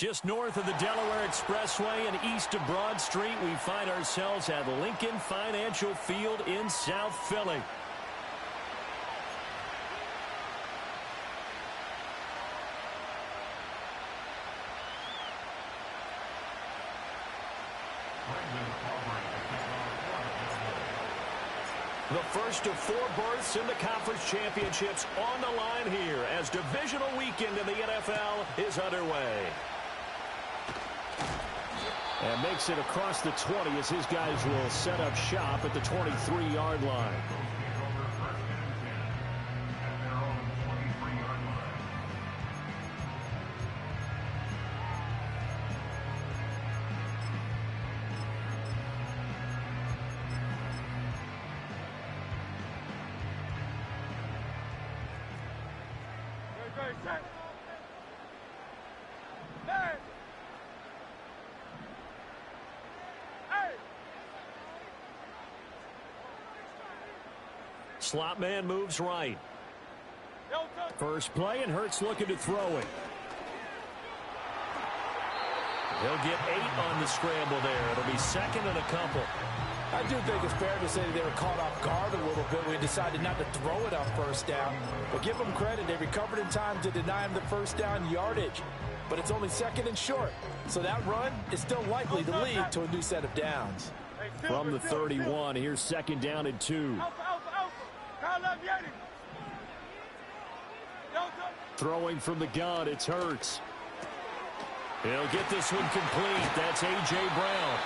Just north of the Delaware Expressway and east of Broad Street, we find ourselves at Lincoln Financial Field in South Philly. The first of 4 berths in the conference championships on the line here as divisional weekend in the NFL is underway. And makes it across the 20 as his guys will set up shop at the 23-yard line. Slot man moves right. First play, and Hurts looking to throw it. He'll get 8 on the scramble there. It'll be second and a couple. I do think it's fair to say that they were caught off guard a little bit when he decided not to throw it on first down. But give them credit. They recovered in time to deny him the first down yardage. But it's only second and short. So that run is still likely to lead to a new set of downs. From the 31, here's second down and 2. Throwing from the gun, it's Hurts. He'll get this one complete. That's A.J. Brown.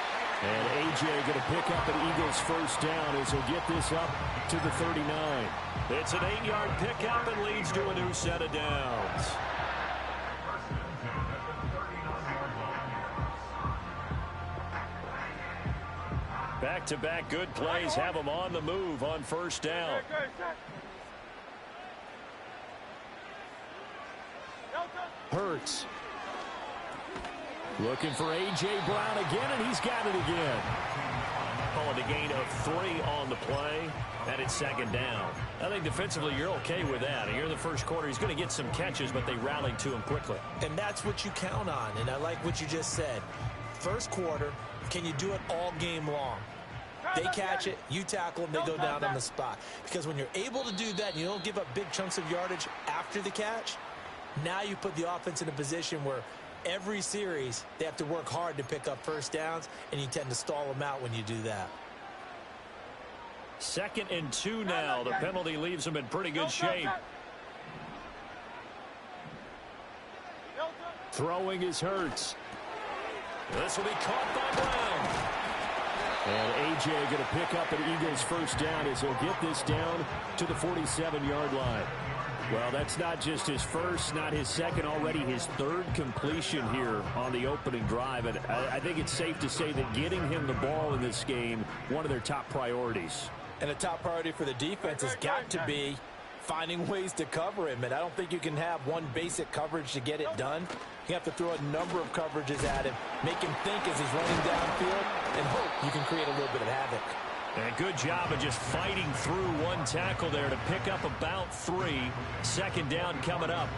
And A.J. going to pick up an Eagles first down as he'll get this up to the 39. It's an 8-yard pickup and leads to a new set of downs. Back-to-back good plays have them on the move on first down. Hurts. Looking for A.J. Brown again, and he's got it again. Calling a gain of 3 on the play, and it's second down. I think defensively you're okay with that. Here in the first quarter, he's going to get some catches, but they rallied to him quickly. And that's what you count on, and I like what you just said. First quarter, can you do it all game long? They catch it, you tackle them, they go down on the spot. Because when you're able to do that and you don't give up big chunks of yardage after the catch, now you put the offense in a position where every series they have to work hard to pick up first downs, and you tend to stall them out when you do that. Second and 2 now. The penalty leaves them in pretty good shape. Throwing is Hurts. This will be caught by Brown. And A.J. going to pick up an Eagles first down as he'll get this down to the 47-yard line. Well, that's not just his first, not his second, already his 3rd completion here on the opening drive. And I think it's safe to say that getting him the ball in this game, one of their top priorities. And a top priority for the defense has got to be finding ways to cover him. And I don't think you can have one basic coverage to get it done. You have to throw a number of coverages at him, make him think as he's running downfield, and hope you can create a little bit of havoc. And a good job of just fighting through one tackle there to pick up about 3. Second down coming up.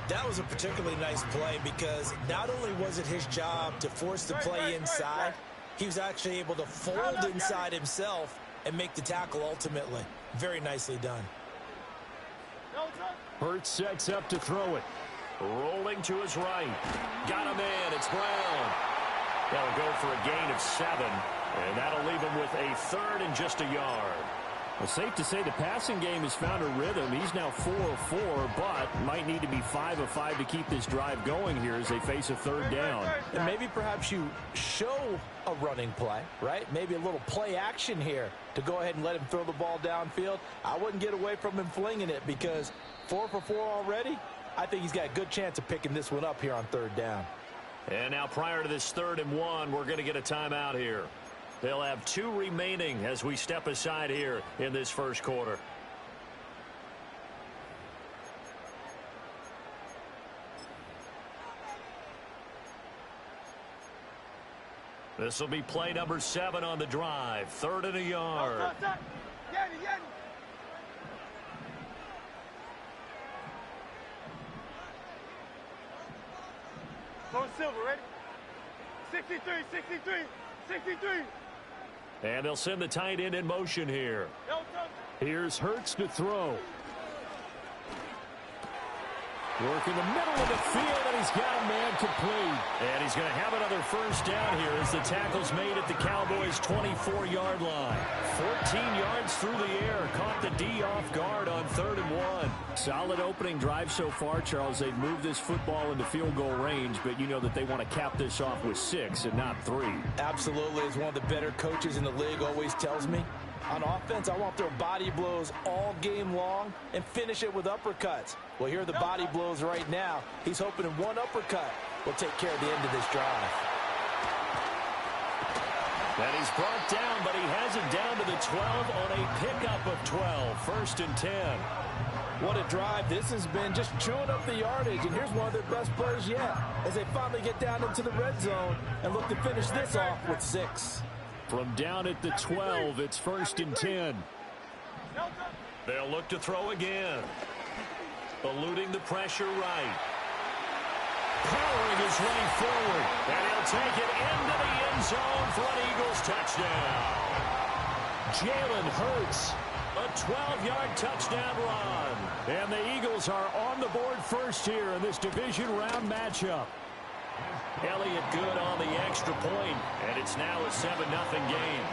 That was a particularly nice play because not only was it his job to force the play inside, he was actually able to fold inside himself and make the tackle ultimately. Very nicely done. Hurts sets up to throw it. Rolling to his right. Got a man. It's Brown. They'll go for a gain of 7. And that'll leave him with a 3rd and just a yard. Well, safe to say the passing game has found a rhythm. He's now 4 of 4, but might need to be 5 of 5 to keep this drive going here as they face a 3rd down. And maybe perhaps you show a running play, right? Maybe a little play action here to go ahead and let him throw the ball downfield. I wouldn't get away from him flinging it because 4 for 4 already. I think he's got a good chance of picking this one up here on 3rd down. And now prior to this 3rd and 1, we're going to get a timeout here. They'll have 2 remaining as we step aside here in this first quarter. This will be play number 7 on the drive. 3rd and a yard. Going silver, ready? 63, 63, 63. And they'll send the tight end in motion here. Here's Hurts to throw. Work in the middle of the field, and he's got a man complete. And he's going to have another first down here as the tackle's made at the Cowboys' 24-yard line. 14 yards through the air. Caught the D off guard on 3rd and 1. Solid opening drive so far, Charles. They've moved this football into field goal range, but you know that they want to cap this off with 6 and not 3. Absolutely. As one of the better coaches in the league always tells me, on offense, I want their body blows all game long and finish it with uppercuts. Well, here are the body blows right now. He's hoping in one uppercut will take care of the end of this drive. And he's brought down, but he has it down to the 12 on a pickup of 12. 1st and 10. What a drive this has been, just chewing up the yardage. And here's one of their best plays yet as they finally get down into the red zone and look to finish this off with 6. From down at the 12, it's 1st and 10. They'll look to throw again. Eluding the pressure right. Powering his way forward. And he'll take it into the end zone for an Eagles touchdown. Jalen Hurts, a 12-yard touchdown run. And the Eagles are on the board first here in this division round matchup. Elliott good on the extra point, and it's now a 7-0 game.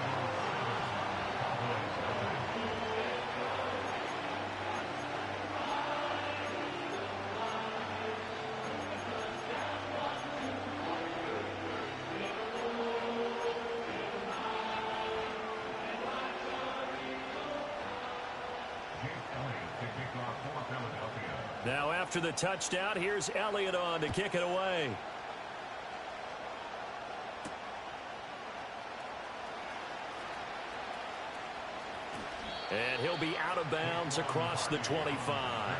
Now after the touchdown, here's Elliott on to kick it away. And he'll be out of bounds across the 25.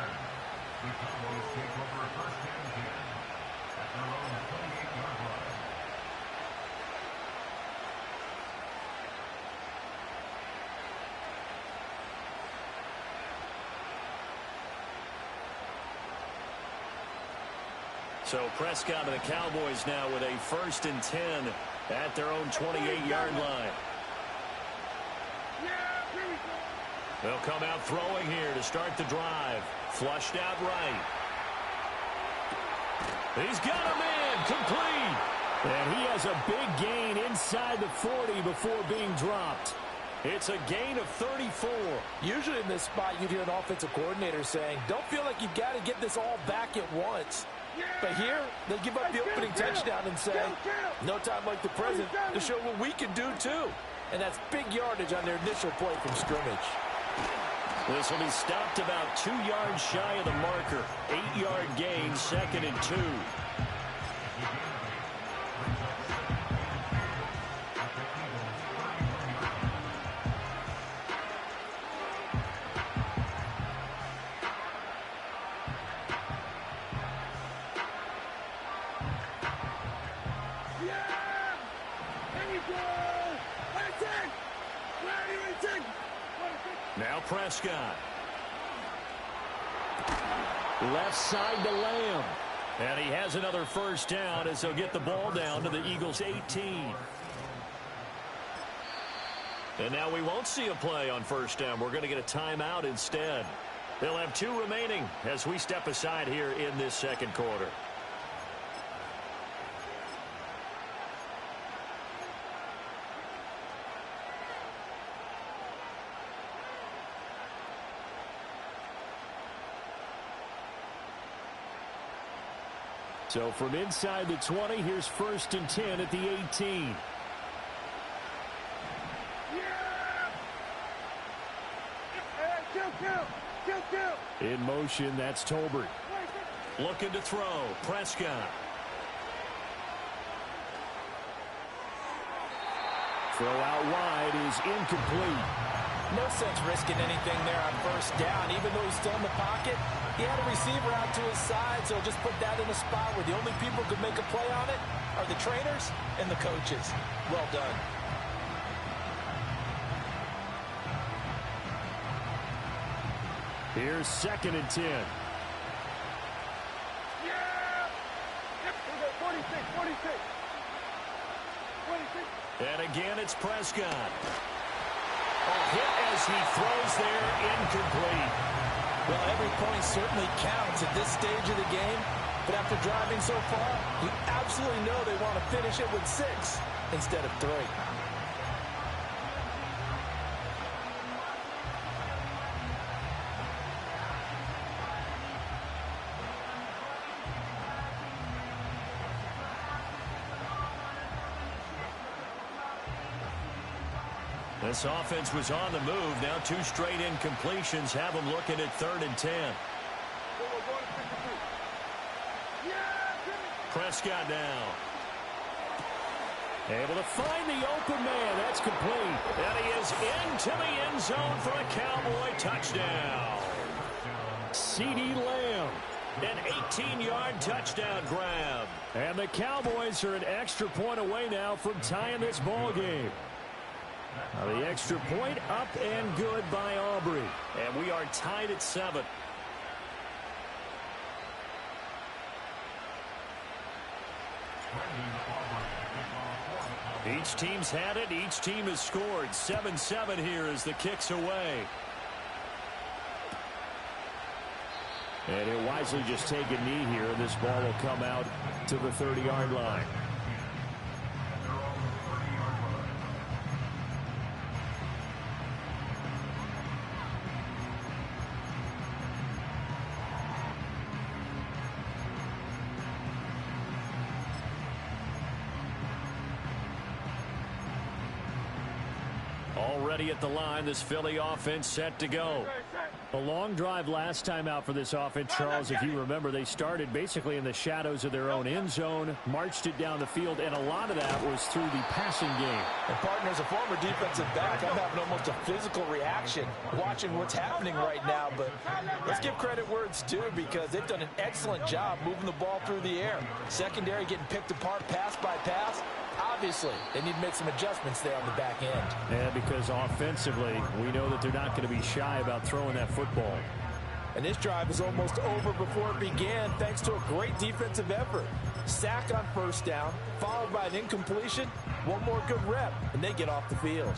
So Prescott and the Cowboys now with a 1st and 10 at their own 28-yard line. They'll come out throwing here to start the drive. Flushed out right. He's got a man complete. And he has a big gain inside the 40 before being dropped. It's a gain of 34. Usually in this spot, you'd hear an offensive coordinator saying, don't feel like you've got to get this all back at once. But here, they give up the opening touchdown and say, no time like the present to show what we can do too. And that's big yardage on their initial play from scrimmage. This will be stopped about 2 yards shy of the marker. 8-yard gain, 2nd and 2. Now Prescott. Left side to Lamb. And he has another first down as he'll get the ball down to the Eagles' 18. And now we won't see a play on first down. We're going to get a timeout instead. They'll have 2 remaining as we step aside here in this second quarter. So from inside the 20, here's 1st and 10 at the 18. In motion, that's Tolbert. Looking to throw. Prescott. Throw out wide is incomplete. No sense risking anything there on first down. Even though he's still in the pocket, he had a receiver out to his side, so just put that in a spot where the only people who could make a play on it are the trainers and the coaches. Well done. Here's 2nd and 10. 26. 26. And again, it's Prescott. A hit as he throws there, incomplete. Well, every point certainly counts at this stage of the game. But after driving so far, you absolutely know they want to finish it with 6 instead of 3. This offense was on the move. Now 2 straight incompletions have them looking at 3rd and 10. Prescott now. Able to find the open man. That's complete. And he is into the end zone for a Cowboy touchdown. CeeDee Lamb. An 18-yard touchdown grab. And the Cowboys are an extra point away now from tying this ball game. Now the extra point up and good by Aubrey. And we are tied at 7. Each team's had it. Each team has scored. 7-7 here as the kick's away. And he'll wisely just take a knee here. This ball will come out to the 30-yard line. Already at the line, this Philly offense set to go. A long drive last time out for this offense, Charles. If you remember, they started basically in the shadows of their own end zone, marched it down the field, and a lot of that was through the passing game. And, partner, as a former defensive back, I'm having almost a physical reaction watching what's happening right now. But let's give credit where it's due because they've done an excellent job moving the ball through the air. Secondary getting picked apart pass by pass. Obviously, they need to make some adjustments there on the back end. Yeah, because offensively, we know that they're not going to be shy about throwing that football. And this drive is almost over before it began thanks to a great defensive effort. Sack on first down, followed by an incompletion. One more good rep, and they get off the field.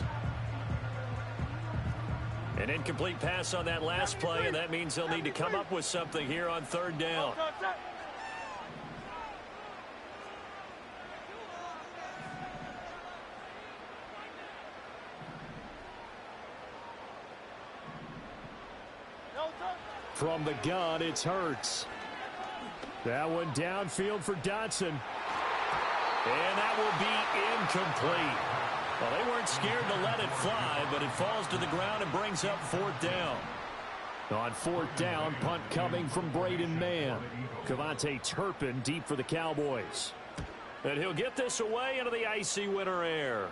An incomplete pass on that last play, and that means they'll need to come up with something here on 3rd down. From the gun, it's Hurts. That one downfield for Dotson. And that will be incomplete. Well, they weren't scared to let it fly, but it falls to the ground and brings up 4th down. On 4th down, punt coming from Braden Mann. Cavante Turpin deep for the Cowboys. And he'll get this away into the icy winter air.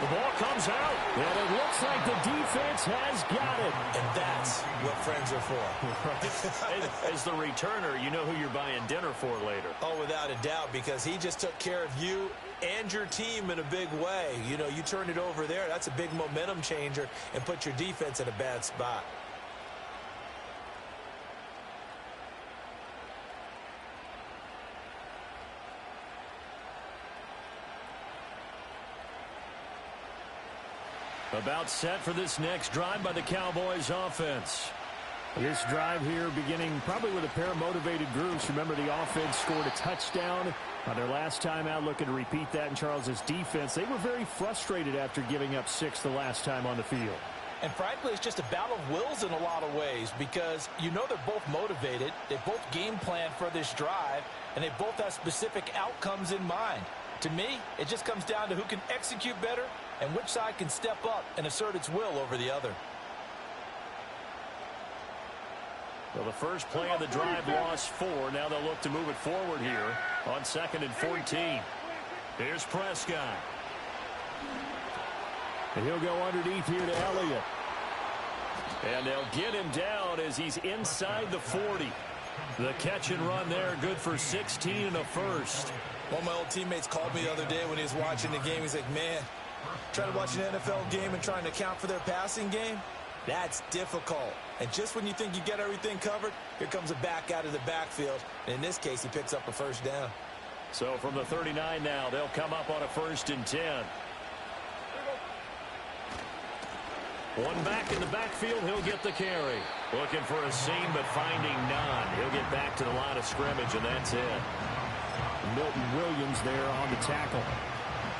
The ball comes out, and it looks like the defense has got it. And that's what friends are for. As the returner, you know who you're buying dinner for later. Oh, without a doubt, because he just took care of you and your team in a big way. You know, you turned it over there. That's a big momentum changer and put your defense in a bad spot. About set for this next drive by the Cowboys offense. This drive here beginning probably with a pair of motivated groups. Remember, the offense scored a touchdown on their last time out, looking to repeat that in Charles's defense. They were very frustrated after giving up 6 the last time on the field. And frankly, it's just a battle of wills in a lot of ways because you know they're both motivated. They both game plan for this drive, and they both have specific outcomes in mind. To me, it just comes down to who can execute better and which side can step up and assert its will over the other. Well, the first play of the drive lost 4. Now they'll look to move it forward here on 2nd and 14. Here's Prescott. And he'll go underneath here to Elliott. And they'll get him down as he's inside the 40. The catch and run there, good for 16 and a first. One of my old teammates called me the other day when he was watching the game. He's like, man, trying to watch an NFL game and trying to account for their passing game. That's difficult. And just when you think you get everything covered, here comes a back out of the backfield. And in this case, he picks up a first down. So from the 39 now, they'll come up on a 1st and 10. One back in the backfield, he'll get the carry. Looking for a seam, but finding none. He'll get back to the line of scrimmage, and that's it. Milton Williams there on the tackle.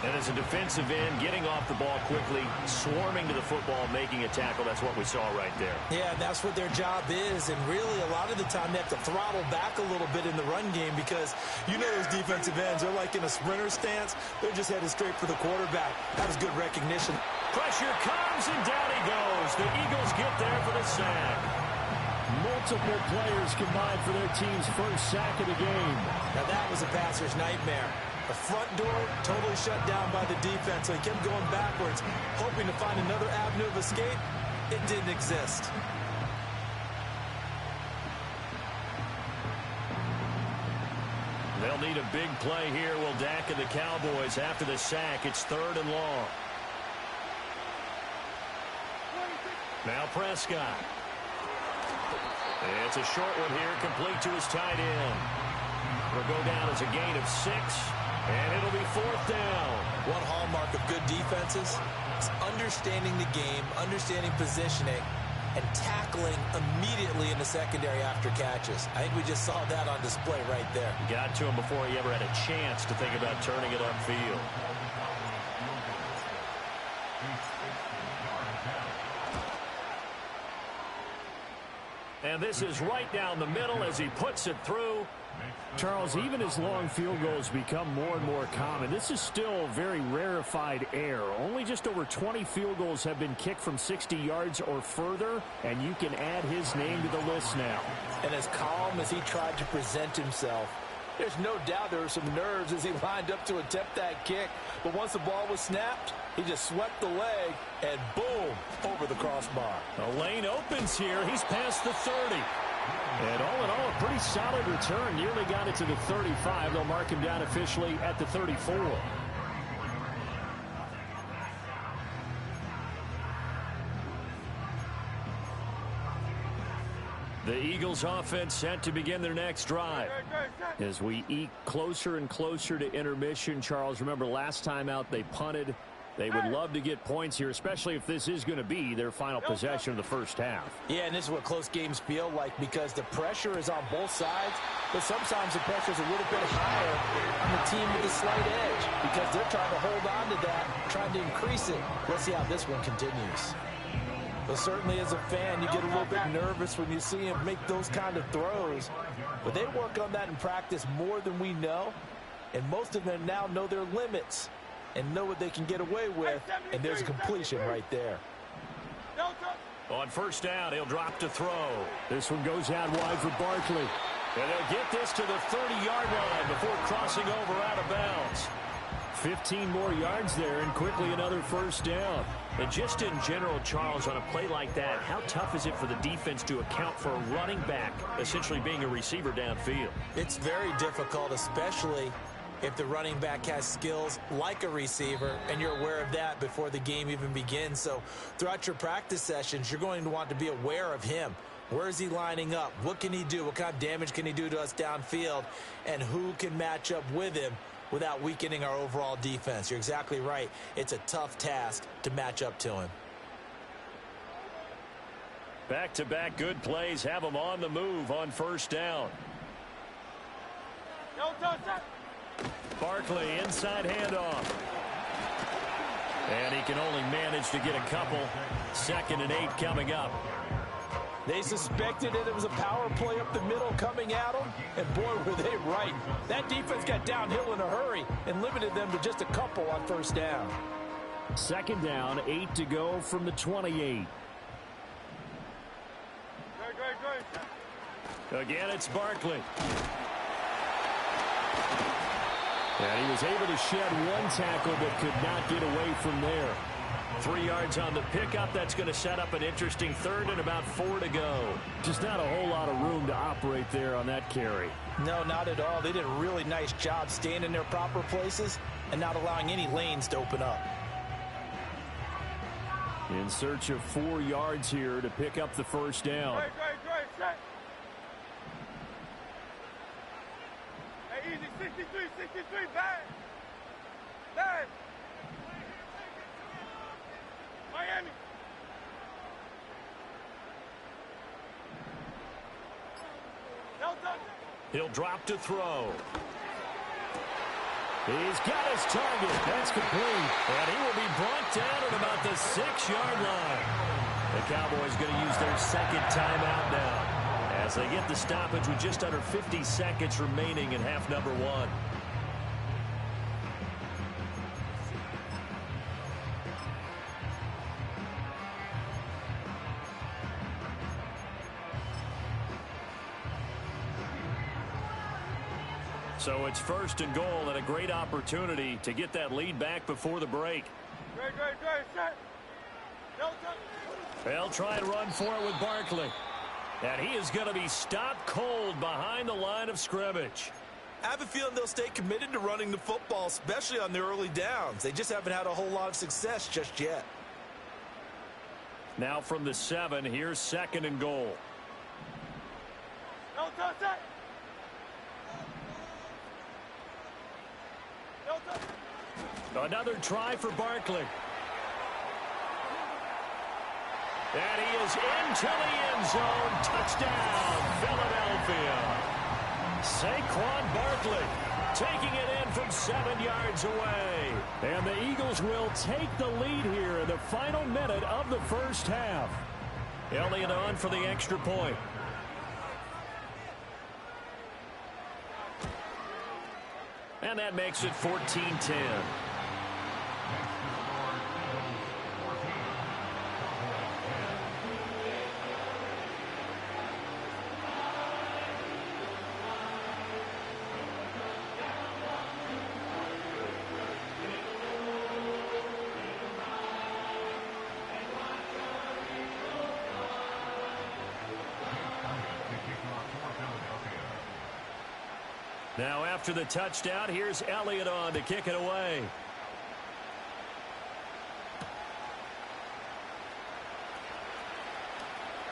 And as a defensive end, getting off the ball quickly, swarming to the football, making a tackle, that's what we saw right there. Yeah, that's what their job is, and really a lot of the time they have to throttle back a little bit in the run game because you know those defensive ends, they're like in a sprinter stance. They're just headed straight for the quarterback. That was good recognition. Pressure comes, and down he goes. The Eagles get there for the sack. Multiple players combined for their team's first sack of the game. Now that was a passer's nightmare. The front door totally shut down by the defense, so he kept going backwards, hoping to find another avenue of escape. It didn't exist. They'll need a big play here, will Dak and the Cowboys after the sack. It's 3rd and long. Now Prescott. It's a short one here, complete to his tight end. It'll go down as a gain of 6, and it'll be 4th down. One hallmark of good defenses is understanding the game, understanding positioning, and tackling immediately in the secondary after catches. I think we just saw that on display right there. Got to him before he ever had a chance to think about turning it upfield. And this is right down the middle as he puts it through. Charles, even as long field goals become more and more common, this is still very rarefied air. Only just over 20 field goals have been kicked from 60 yards or further, and you can add his name to the list now. And as calm as he tried to present himself, there's no doubt there were some nerves as he lined up to attempt that kick. But once the ball was snapped, he just swept the leg and boom, over the crossbar. The lane opens here. He's past the 30. And all in all, a pretty solid return. Nearly got it to the 35. They'll mark him down officially at the 34. The Eagles offense set to begin their next drive. As we eke closer and closer to intermission, Charles, remember last time out they punted. They would love to get points here, especially if this is going to be their final possession of the first half. Yeah, and this is what close games feel like because the pressure is on both sides, but sometimes the pressure is a little bit higher on the team with a slight edge because they're trying to hold on to that, trying to increase it. Let's see how this one continues. But certainly as a fan, you get a little bit nervous when you see him make those kind of throws. But they work on that in practice more than we know, and most of them now know their limits and know what they can get away with, and there's a completion right there. On first down, he'll drop to throw. This one goes out wide for Barkley. And they'll get this to the 30-yard line before crossing over out of bounds. 15 more yards there, and quickly another first down. And just in general, Charles, on a play like that, how tough is it for the defense to account for a running back essentially being a receiver downfield? It's very difficult, especially if the running back has skills like a receiver, and you're aware of that before the game even begins. So throughout your practice sessions, you're going to want to be aware of him. Where is he lining up? What can he do? What kind of damage can he do to us downfield? And who can match up with him without weakening our overall defense? You're exactly right. It's a tough task to match up to him. Back-to-back good plays have him on the move on first down. Barkley, inside handoff. And he can only manage to get a couple. 2nd and 8 coming up. They suspected that it was a power play up the middle coming at them, and boy, were they right. That defense got downhill in a hurry and limited them to just a couple on first down. 2nd down, 8 to go from the 28. Again, it's Barkley. And he was able to shed one tackle but could not get away from there. 3 yards on the pickup. That's going to set up an interesting 3rd and about 4 to go. Just not a whole lot of room to operate there on that carry. No, not at all. They did a really nice job staying in their proper places and not allowing any lanes to open up. In search of 4 yards here to pick up the first down. Great, set. Hey, easy, 63, bang. Miami. He'll drop to throw. He's got his target. That's complete. And he will be brought down at about the 6-yard line. The Cowboys going to use their second timeout now as they get the stoppage with just under 50 seconds remaining in half number 1. So it's first and goal and a great opportunity to get that lead back before the break. Great, set. They'll try and run for it with Barkley. And he is going to be stopped cold behind the line of scrimmage. I have a feeling they'll stay committed to running the football, especially on their early downs. They just haven't had a whole lot of success just yet. Now from the 7, here's second and goal. Set. Another try for Barkley. And he is into the end zone. Touchdown, Philadelphia. Saquon Barkley taking it in from 7 yards away. And the Eagles will take the lead here in the final minute of the first half. Elliott on for the extra point. And that makes it 14-10. Now after the touchdown, here's Elliott on to kick it away.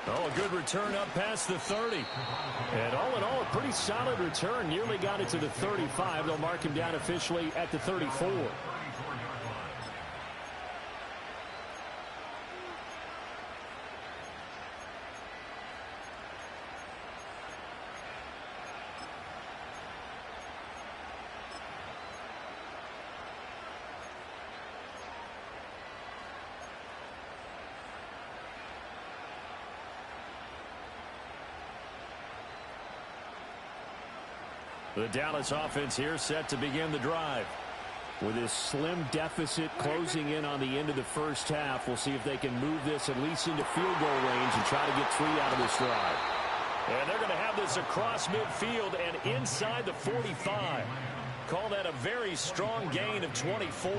Oh, a good return up past the 30. And all in all, a pretty solid return. Nearly got it to the 35. They'll mark him down officially at the 34. The Dallas offense here set to begin the drive. With this slim deficit closing in on the end of the first half, we'll see if they can move this at least into field goal range and try to get 3 out of this drive. And they're going to have this across midfield and inside the 45. Call that a very strong gain of 24.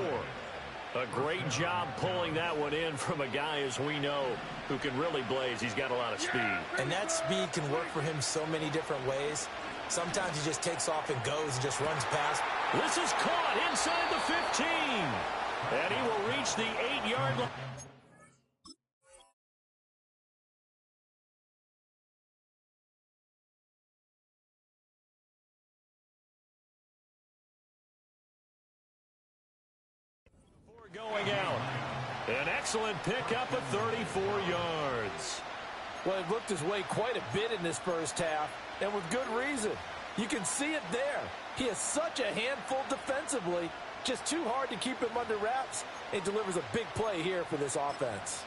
A great job pulling that one in from a guy, as we know, who can really blaze. He's got a lot of speed. And that speed can work for him so many different ways. Sometimes he just takes off and goes and just runs past. This is caught inside the 15. And he will reach the 8-yard line. Before going out, an excellent pickup of 34 yards. Well, it looked his way quite a bit in this first half, and with good reason. You can see it there. He is such a handful defensively. Just too hard to keep him under wraps. It delivers a big play here for this offense.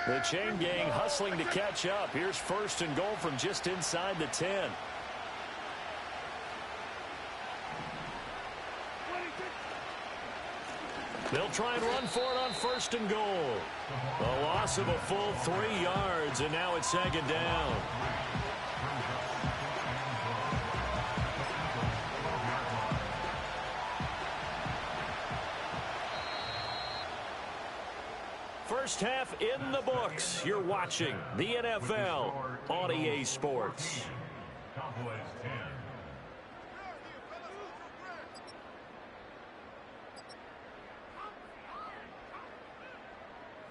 The chain gang hustling to catch up. Here's first and goal from just inside the 10. They'll try and run for it on first and goal. A loss of a full 3 yards, and now it's second down. First half in the books. You're watching the NFL on EA Sports.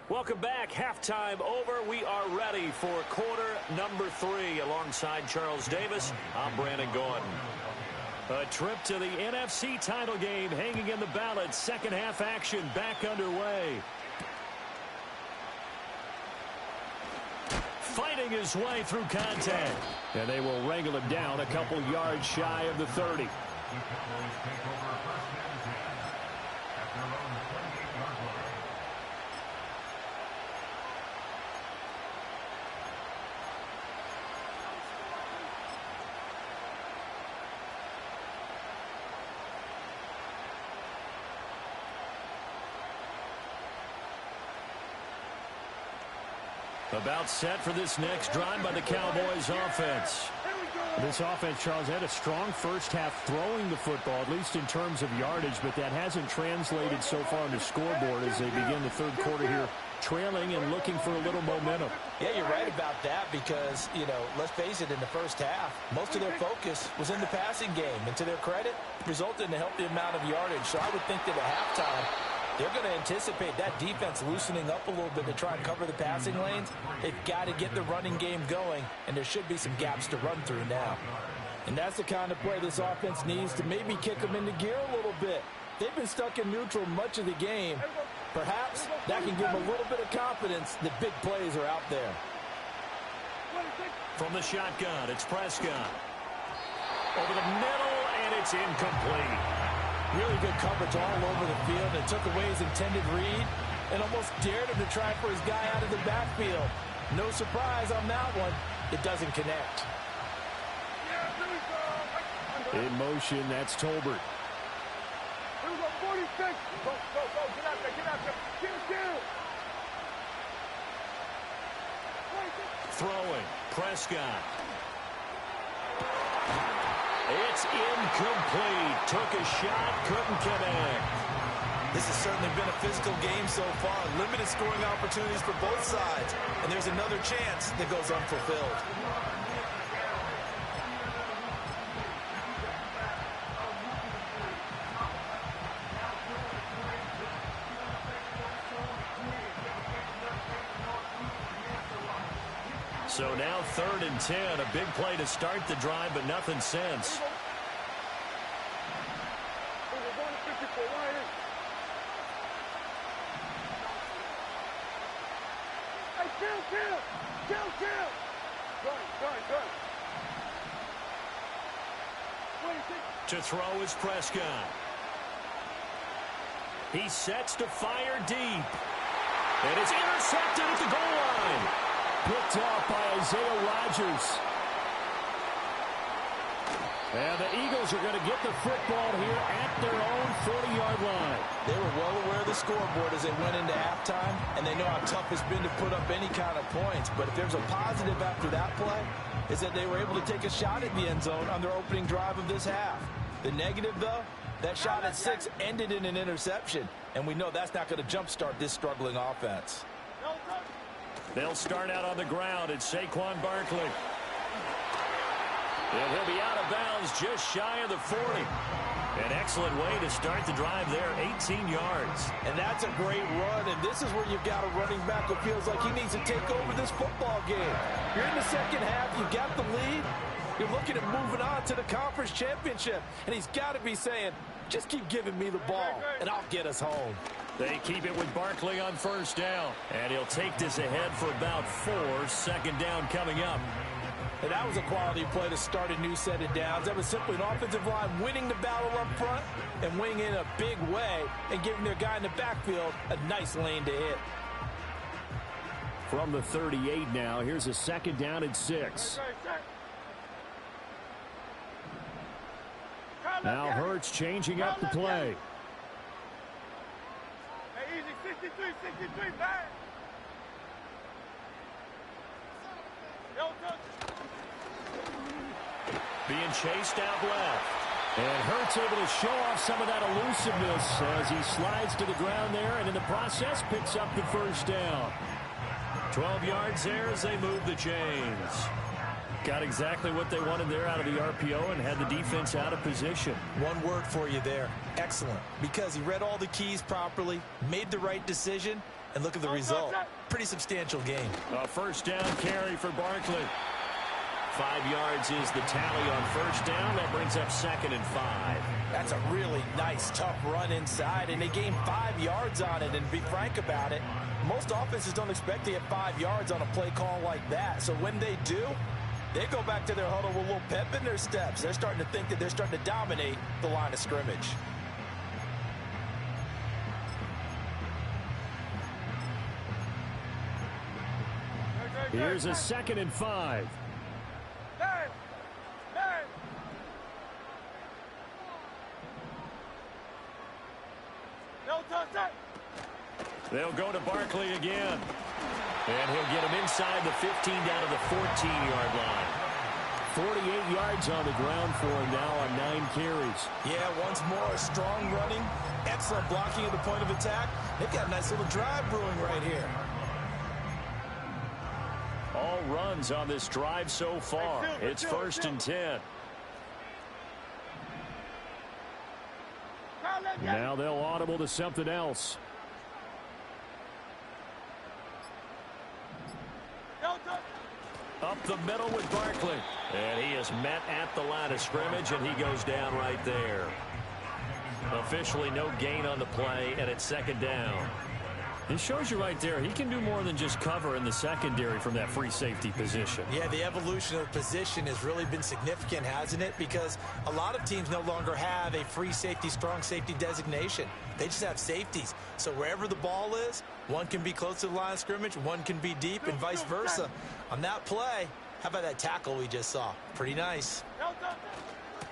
Welcome back. Halftime over. We are ready for quarter number 3. Alongside Charles Davis, I'm Brandon Gordon. A trip to the NFC title game hanging in the balance. Second half action back underway. Fighting his way through contact. And they will wrangle him down a couple yards shy of the 30. About set for this next drive by the Cowboys offense. This offense, Charles, had a strong first half throwing the football, at least in terms of yardage, but that hasn't translated so far on the scoreboard as they begin the third quarter here, trailing and looking for a little momentum. Yeah, you're right about that because, let's face it, in the first half, most of their focus was in the passing game. And to their credit, resulted in a healthy amount of yardage. So I would think that at halftime, they're going to anticipate that defense loosening up a little bit to try and cover the passing lanes. They've got to get the running game going, and there should be some gaps to run through now. And that's the kind of play this offense needs to maybe kick them into gear a little bit. They've been stuck in neutral much of the game. Perhaps that can give them a little bit of confidence that big plays are out there. From the shotgun, it's Prescott. Over the middle, and it's incomplete. Really good coverage all over the field and took away his intended read and almost dared him to try for his guy out of the backfield. No surprise on that one. It doesn't connect. In motion, that's Tolbert. Here we go, 46. Go, get out there, get. Throwing, Prescott. It's incomplete. Took a shot, couldn't connect. This has certainly been a physical game so far. Limited scoring opportunities for both sides. And there's another chance that goes unfulfilled. So now 3rd and 10. A big play to start the drive, but nothing since. To throw is Prescott. He sets to fire deep. And it's intercepted at the goal line. Picked off by Isaiah Rodgers. And the Eagles are going to get the football here at their own 40-yard line. They were well aware of the scoreboard as they went into halftime, and they know how tough it's been to put up any kind of points. But if there's a positive after that play, is that they were able to take a shot at the end zone on their opening drive of this half. The negative, though, that shot at 6 ended in an interception, and we know that's not going to jumpstart this struggling offense. They'll start out on the ground. It's Saquon Barkley. And he'll be out of bounds just shy of the 40. An excellent way to start the drive there, 18 yards. And that's a great run, and this is where you've got a running back who feels like he needs to take over this football game. You're in the second half, you got the lead. You're looking at moving on to the conference championship, and he's got to be saying, just keep giving me the ball, and I'll get us home. They keep it with Barkley on 1st down. And he'll take this ahead for about 4. 2nd down coming up. And that was a quality play to start a new set of downs. That was simply an offensive line winning the battle up front and winning in a big way and giving their guy in the backfield a nice lane to hit. From the 38 now, here's a 2nd down and 6. Now Hurts changing up the play. Hey, easy, 63, back. Being chased out left. And Hurts able to show off some of that elusiveness as he slides to the ground there, and in the process picks up the first down. 12 yards there as they move the chains. Got exactly what they wanted there out of the RPO and had the defense out of position. One word for you there. Excellent. Because he read all the keys properly, made the right decision, and look at the result. Pretty substantial game. A first down carry for Barkley. 5 yards is the tally on first down. That brings up 2nd and 5. That's a really nice, tough run inside, and they gained 5 yards on it. And to be frank about it, most offenses don't expect to get 5 yards on a play call like that. So when they do, they go back to their huddle with a little pep in their steps. They're starting to think that they're starting to dominate the line of scrimmage. Here's a 2nd and 5. They'll go to Barkley again. And he'll get him inside the 15 down to the 14-yard line. 48 yards on the ground for him now on 9 carries. Yeah, once more, strong running, excellent blocking at the point of attack. They've got a nice little drive brewing right here. All runs on this drive so far. It's 1st and 10. Now they'll audible to something else. Up the middle with Barkley. And he is met at the line of scrimmage, and he goes down right there. Officially no gain on the play, and it's 2nd down. It shows you right there, he can do more than just cover in the secondary from that free safety position. Yeah, the evolution of the position has really been significant, hasn't it? Because a lot of teams no longer have a free safety, strong safety designation. They just have safeties. So wherever the ball is, one can be close to the line of scrimmage, one can be deep, and vice versa. On that play, how about that tackle we just saw? Pretty nice.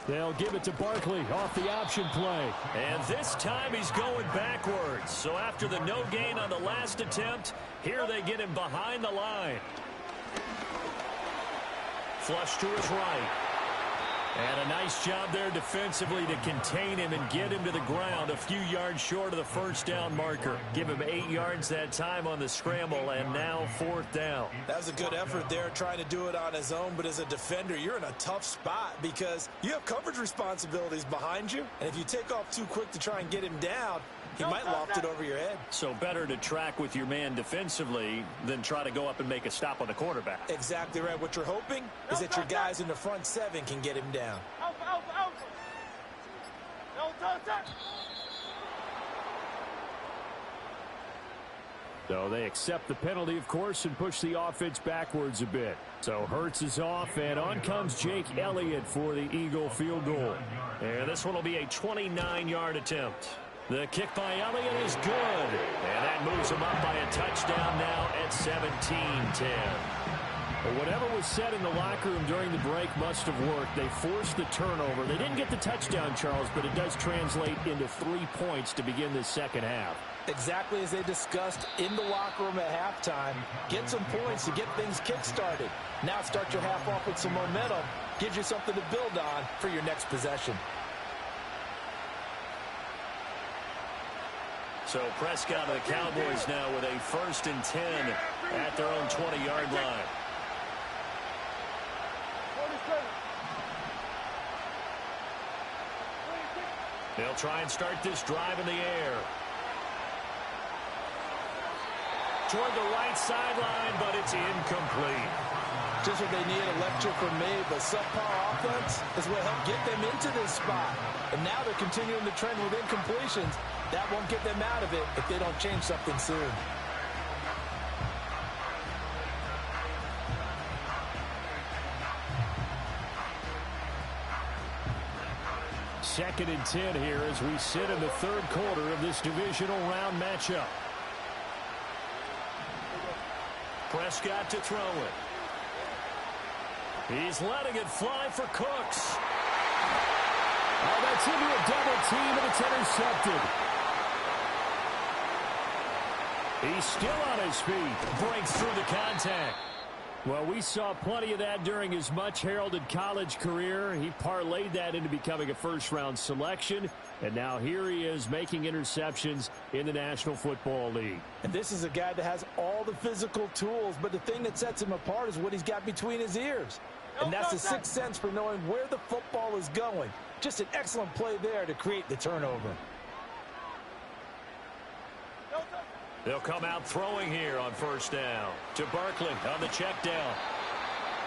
They'll give it to Barkley off the option play. And this time he's going backwards. So after the no gain on the last attempt, here they get him behind the line. Flush to his right. And a nice job there defensively to contain him and get him to the ground a few yards short of the first down marker. Give him 8 yards that time on the scramble, and now 4th down. That was a good effort there trying to do it on his own, but as a defender, you're in a tough spot because you have coverage responsibilities behind you, and if you take off too quick to try and get him down, he might loft it over your head. So better to track with your man defensively than try to go up and make a stop on the quarterback. Exactly right. What you're hoping is that your guys in the front 7 can get him down. So they accept the penalty, of course, and push the offense backwards a bit. So Hurts is off, and on comes Jake Elliott for the Eagle field goal. And this one will be a 29-yard attempt. The kick by Elliott is good, and that moves him up by a touchdown now at 17-10. Well, whatever was said in the locker room during the break must have worked. They forced the turnover. They didn't get the touchdown, Charles, but it does translate into 3 points to begin this second half. Exactly as they discussed in the locker room at halftime. Get some points to get things kick-started. Now start your half off with some momentum. Gives you something to build on for your next possession. So Prescott and the Cowboys now with a 1st and 10 at their own 20-yard line. They'll try and start this drive in the air. Toward the right sideline, but it's incomplete. Just what they need, a lecture from me, but subpar offense is what helped get them into this spot. And now they're continuing the trend with incompletions. That won't get them out of it if they don't change something soon. Second and 10 here as we sit in the 3rd quarter of this divisional round matchup. Prescott to throw it. He's letting it fly for Cooks. Oh, that's into a double team, and it's intercepted. He's still on his feet. Breaks through the contact. Well, we saw plenty of that during his much-heralded college career. He parlayed that into becoming a first-round selection, and now here he is making interceptions in the National Football League. And this is a guy that has all the physical tools, but the thing that sets him apart is what he's got between his ears. And that's the sixth sense for knowing where the football is going. Just an excellent play there to create the turnover. They'll come out throwing here on first down to Barkley on the check down.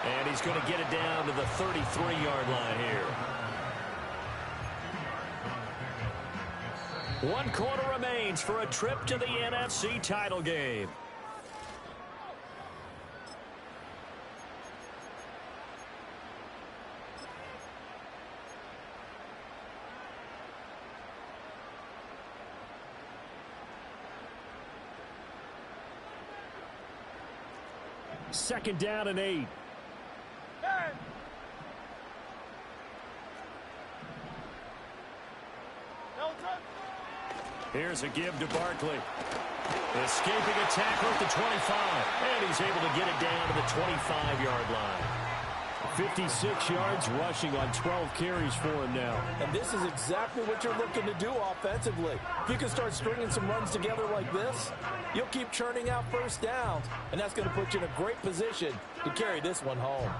And he's going to get it down to the 33-yard line here. 1 quarter remains for a trip to the NFC title game. Second down and 8. Here's a give to Barkley. Escaping a tackle at the 25. And he's able to get it down to the 25-yard line. 56 yards rushing on 12 carries for him now. And this is exactly what you're looking to do offensively. If you can start stringing some runs together like this, you'll keep churning out first downs, and that's going to put you in a great position to carry this one home.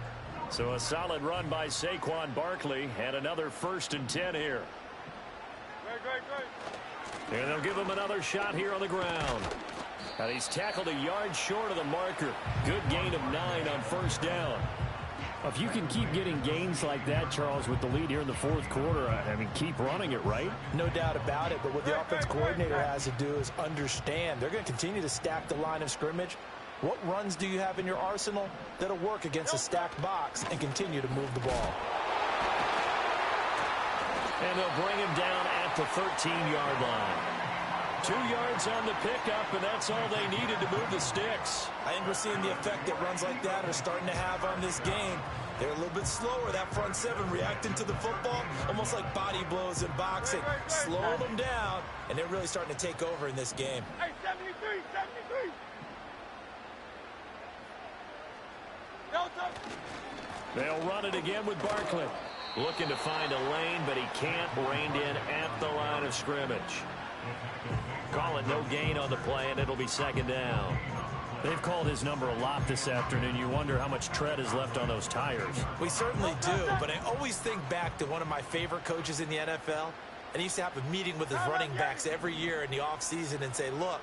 So a solid run by Saquon Barkley, and another 1st and 10 here. Great. And they'll give him another shot here on the ground. And he's tackled a yard short of the marker. Good gain of 9 on first down. If you can keep getting gains like that, Charles, with the lead here in the fourth quarter, I mean, keep running it, right? No doubt about it, but what the offense coordinator has to do is understand they're going to continue to stack the line of scrimmage. What runs do you have in your arsenal that'll work against a stacked box and continue to move the ball? And they'll bring him down at the 13-yard line. 2 yards on the pickup, and that's all they needed to move the sticks. I think we're seeing the effect that runs like that are starting to have on this game. They're a little bit slower, that front seven, reacting to the football, almost like body blows in boxing. Slow them down, and they're really starting to take over in this game. Hey, 73. They'll run it again with Barkley. Looking to find a lane, but he can't. Reined in at the line of scrimmage. Call it no gain on the play, and it'll be second down. They've called his number a lot this afternoon. You wonder how much tread is left on those tires. We certainly do, but I always think back to one of my favorite coaches in the NFL, and he used to have a meeting with his running backs every year in the offseason and say, look,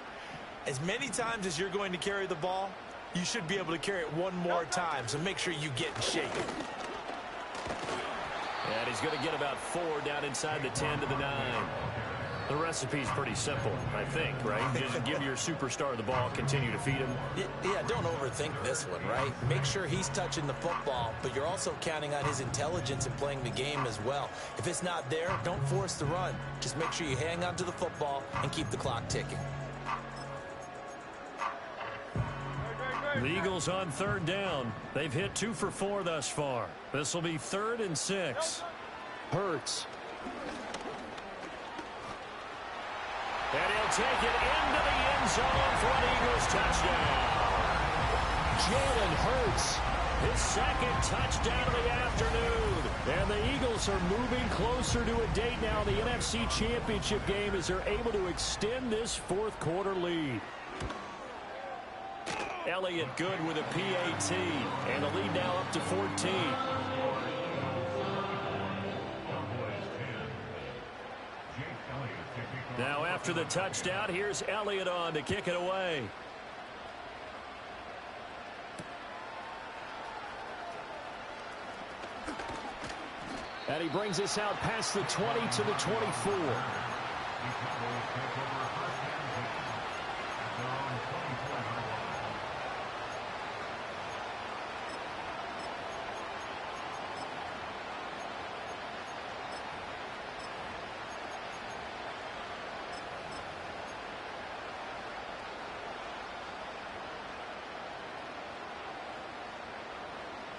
as many times as you're going to carry the ball, you should be able to carry it one more time, so make sure you get in shape. And he's going to get about 4 down inside the 10 to the 9. The recipe's pretty simple, I think, right? Just give your superstar the ball, continue to feed him. Yeah, don't overthink this one, right? Make sure he's touching the football, but you're also counting on his intelligence in playing the game as well. If it's not there, don't force the run. Just make sure you hang on to the football and keep the clock ticking. The Eagles on third down. They've hit 2 for 4 thus far. This will be 3rd and 6. Hurts. And he'll take it into the end zone for an Eagles touchdown. Jalen Hurts. His 2nd touchdown of the afternoon. And the Eagles are moving closer to a date now in the NFC Championship game as they're able to extend this fourth quarter lead. Elliott good with a PAT. And the lead now up to 14. Now after the touchdown, here's Elliott on to kick it away. And he brings us out past the 20 to the 24.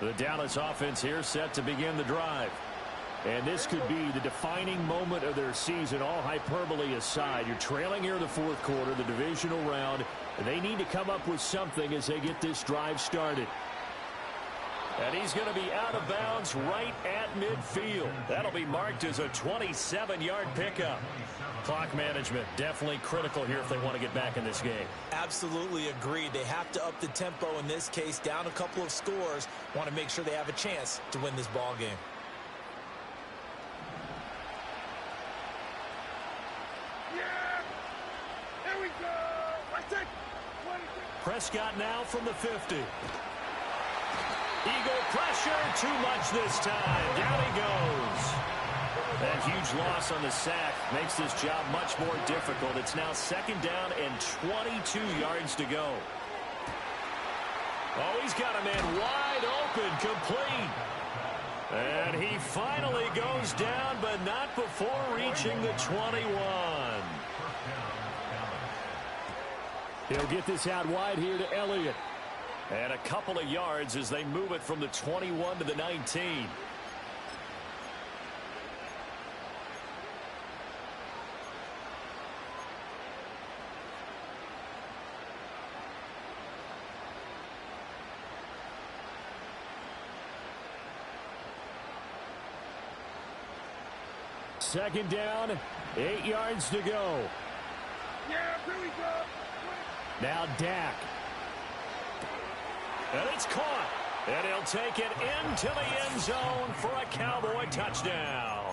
The Dallas offense here set to begin the drive. And this could be the defining moment of their season, all hyperbole aside. You're trailing here in the fourth quarter, the divisional round, and they need to come up with something as they get this drive started. And he's going to be out of bounds right at midfield. That'll be marked as a 27-yard pickup. Clock management definitely critical here if they want to get back in this game. Absolutely agreed. They have to up the tempo in this case, down a couple of scores. Want to make sure they have a chance to win this ball game. Yeah! Here we go! Prescott now from the 50. Eagle pressure, too much this time. Down he goes. That huge loss on the sack makes this job much more difficult. It's now 2nd down and 22 yards to go. Oh, he's got a man wide open, complete. And he finally goes down, but not before reaching the 21. He'll get this out wide here to Elliott. And a couple of yards as they move it from the 21 to the 19. Second down, 8 yards to go. Yeah, here we go. Now Dak. And it's caught. And he'll take it into the end zone for a Cowboy touchdown.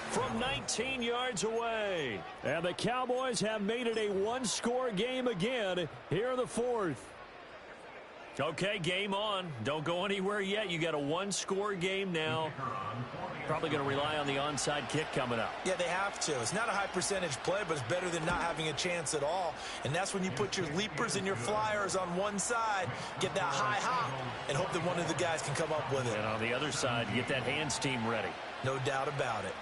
From 19 yards away. And the Cowboys have made it a one-score game again here in the 4th. Okay, game on. Don't go anywhere yet. You got a one-score game now. Probably going to rely on the onside kick coming up. Yeah, they have to. It's not a high percentage play, but it's better than not having a chance at all. And that's when you put your leapers and your flyers on one side, get that high hop, and hope that one of the guys can come up with it. And on the other side, get that hands team ready. No doubt about it.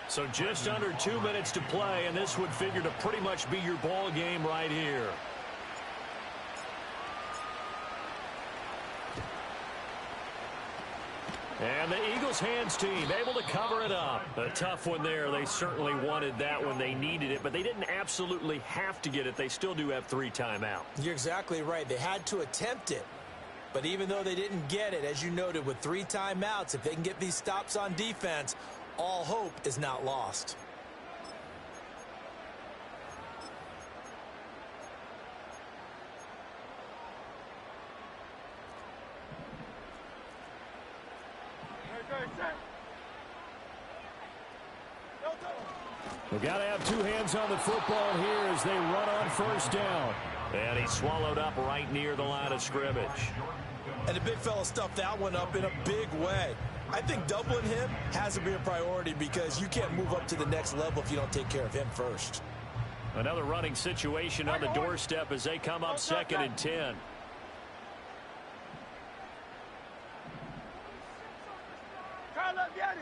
So just under 2 minutes to play, and this would figure to pretty much be your ball game right here. And the Eagles hands team able to cover it up. A tough one there. They certainly wanted that when they needed it, but they didn't absolutely have to get it. They still do have 3 timeouts. You're exactly right. They had to attempt it. But even though they didn't get it, as you noted, with 3 timeouts, if they can get these stops on defense, all hope is not lost. We've got to have 2 hands on the football here as they run on 1st down. And he swallowed up right near the line of scrimmage. And the big fella stuffed that one up in a big way. I think doubling him has to be a priority because you can't move up to the next level if you don't take care of him first. Another running situation on the doorstep as they come up 2nd and 10. Carl left Yanni.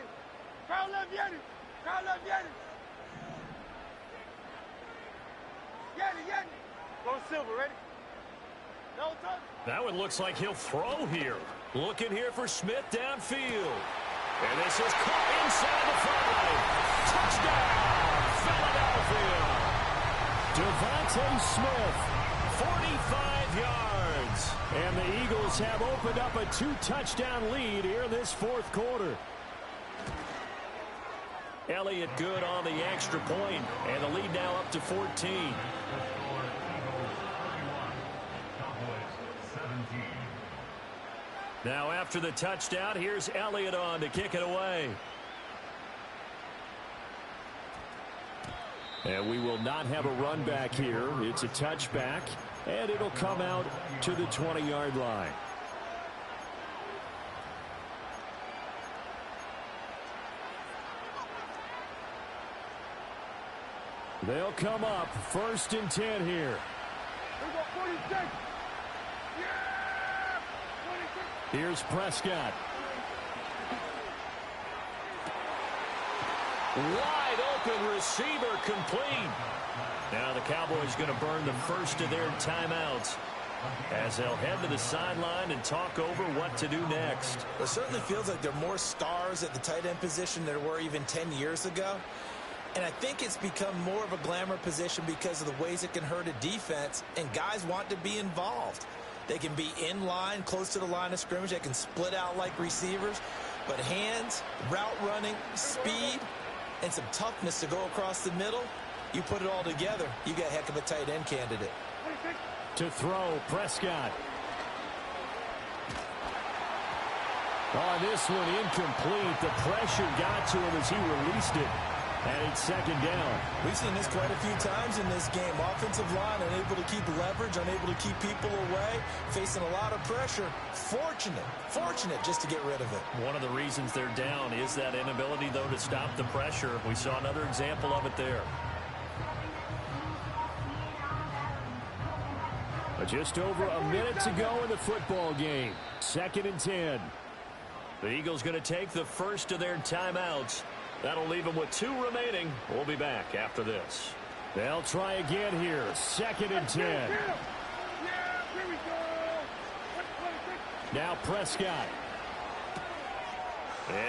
Carl left Yanni. Carl left Yanni. Yanni. Go Silver, ready? No touch. That one looks like he'll throw here. Looking here for Smith downfield. And this is caught inside the 5. Touchdown, Philadelphia. 45 yards. And the Eagles have opened up a 2-touchdown lead here in this 4th quarter. Elliott good on the extra point, and the lead now up to 14. Now after the touchdown, here's Elliott on to kick it away. And we will not have a run back here. It's a touchback, and it'll come out to the 20-yard line. They'll come up 1st and 10 here. We go 46. Yeah! 46. Here's Prescott. Wide open receiver complete. Now the Cowboys going to burn the first of their timeouts as they'll head to the sideline and talk over what to do next. It certainly feels like there are more stars at the tight end position than there were even 10 years ago. And I think it's become more of a glamour position because of the ways it can hurt a defense, and guys want to be involved. They can be in line, close to the line of scrimmage. They can split out like receivers. But hands, route running, speed, and some toughness to go across the middle, you put it all together, you got a heck of a tight end candidate. To throw, Prescott. On this one, incomplete. The pressure got to him as he released it. And it's second down. We've seen this quite a few times in this game. Offensive line unable to keep leverage, unable to keep people away, facing a lot of pressure. Fortunate just to get rid of it. One of the reasons they're down is that inability, though, to stop the pressure. We saw another example of it there. Just over a minute to go in the football game. 2nd and 10. The Eagles going to take the first of their timeouts. That'll leave them with 2 remaining. We'll be back after this. They'll try again here. 2nd and 10. Now Prescott.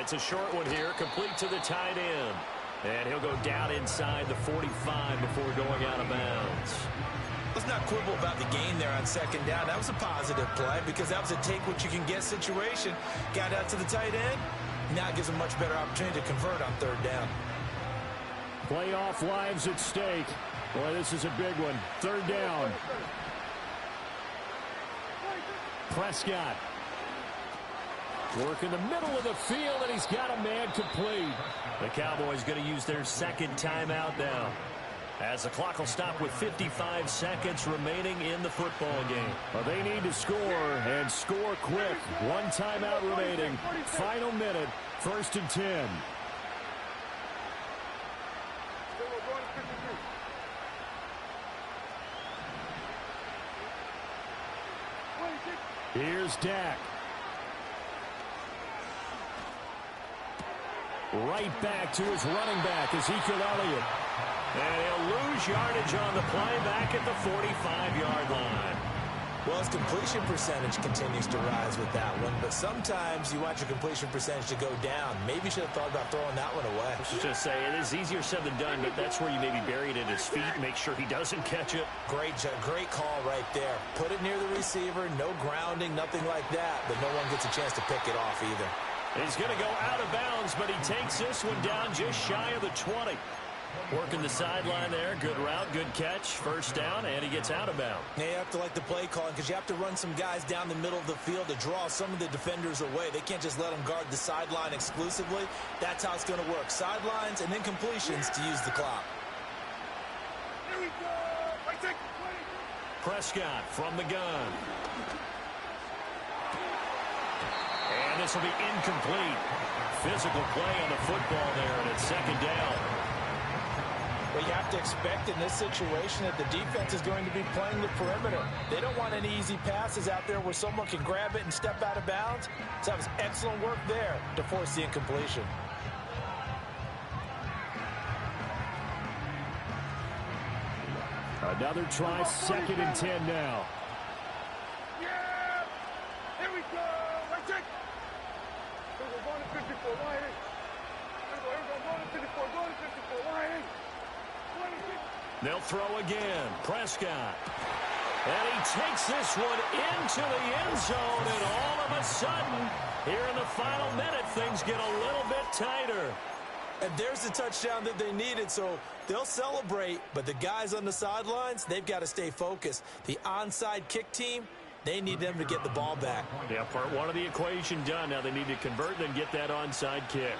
It's a short one here, complete to the tight end. And he'll go down inside the 45 before going out of bounds. Let's not quibble about the gain there on 2nd down. That was a positive play because that was a take-what-you-can-get situation. Got out to the tight end. Now it gives them a much better opportunity to convert on 3rd down. Playoff lives at stake. Boy, this is a big one. 3rd down. Prescott. Work in the middle of the field, and he's got a man complete. The Cowboys going to use their 2nd timeout now, as the clock will stop with 55 seconds remaining in the football game. Well, they need to score, and score quick. 1 timeout remaining. Final minute, 1st and 10. Here's Dak. Right back to his running back, Ezekiel Elliott. And he'll lose yardage on the play back at the 45-yard line. Well, his completion percentage continues to rise with that one, but sometimes you want your completion percentage to go down. Maybe you should have thought about throwing that one away. I was just say, it is easier said than done, but that's where you maybe bury it at his feet, make sure he doesn't catch it. Great call right there. Put it near the receiver, no grounding, nothing like that, but no one gets a chance to pick it off either. He's going to go out of bounds, but he takes this one down just shy of the 20. Working the sideline there. Good route, good catch. 1st down, and he gets out of bounds. Now you have to like the play calling because you have to run some guys down the middle of the field to draw some of the defenders away. They can't just let them guard the sideline exclusively. That's how it's going to work. Sidelines and then completions to use the clock. Here we go. Prescott from the gun. And this will be incomplete. Physical play on the football there, and it's 2nd down. But you have to expect in this situation that the defense is going to be playing the perimeter. They don't want any easy passes out there where someone can grab it and step out of bounds. So that was excellent work there to force the incompletion. Another try, 2nd and 10 now. Yeah! Here we go! Right check! Here we go, going to 54, line in. Here we go, going to 54, going to 54, line in. They'll throw again. Prescott. And he takes this one into the end zone, and all of a sudden, here in the final minute, things get a little bit tighter. And there's the touchdown that they needed, so they'll celebrate, but the guys on the sidelines, they've got to stay focused. The onside kick team, they need them to get the ball back. Yeah, part 1 of the equation done. Now they need to convert and get that onside kick.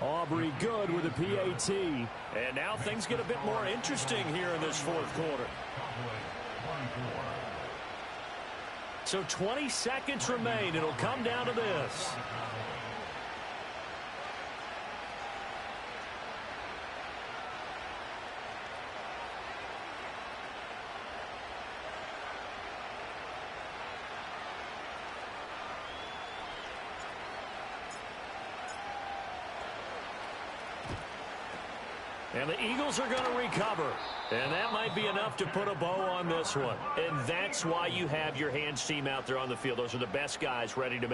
Aubrey good with a PAT. And now things get a bit more interesting here in this 4th quarter. So 20 seconds remain. It'll come down to this. And the Eagles are going to recover. And that might be enough to put a bow on this one. And that's why you have your hands team out there on the field. Those are the best guys ready to make